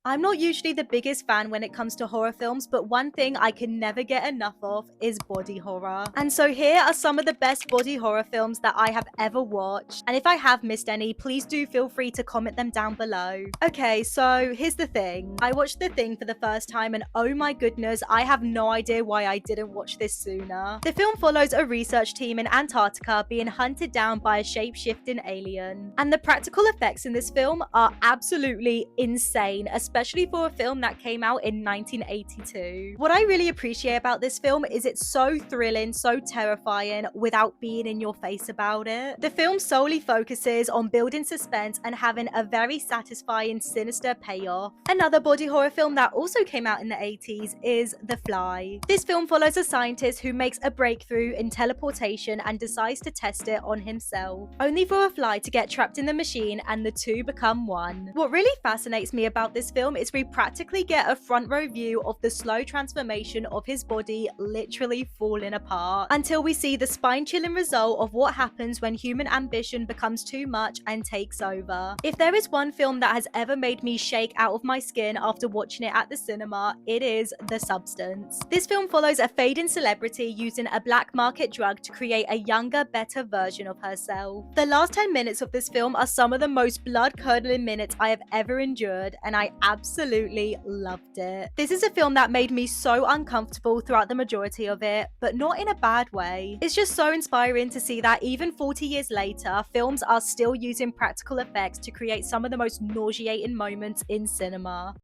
I'm not usually the biggest fan when it comes to horror films, but one thing I can never get enough of is body horror. And so here are some of the best body horror films that I have ever watched. And if I have missed any, please do feel free to comment them down below. Okay, so here's The Thing. I watched The Thing for the first time and oh my goodness, I have no idea why I didn't watch this sooner. The film follows a research team in Antarctica being hunted down by a shape-shifting alien. And the practical effects in this film are absolutely insane, especially for a film that came out in 1982. What I really appreciate about this film is it's so thrilling, so terrifying, without being in your face about it. The film solely focuses on building suspense and having a very satisfying, sinister payoff. Another body horror film that also came out in the 80s is The Fly. This film follows a scientist who makes a breakthrough in teleportation and decides to test it on himself, only for a fly to get trapped in the machine and the two become one. What really fascinates me about this film is we practically get a front row view of the slow transformation of his body literally falling apart, until we see the spine-chilling result of what happens when human ambition becomes too much and takes over. If there is one film that has ever made me shake out of my skin after watching it at the cinema, it is The Substance. This film follows a fading celebrity using a black market drug to create a younger, better version of herself. The last 10 minutes of this film are some of the most blood-curdling minutes I have ever endured, and I absolutely loved it. This is a film that made me so uncomfortable throughout the majority of it, but not in a bad way. It's just so inspiring to see that even 40 years later, films are still using practical effects to create some of the most nauseating moments in cinema.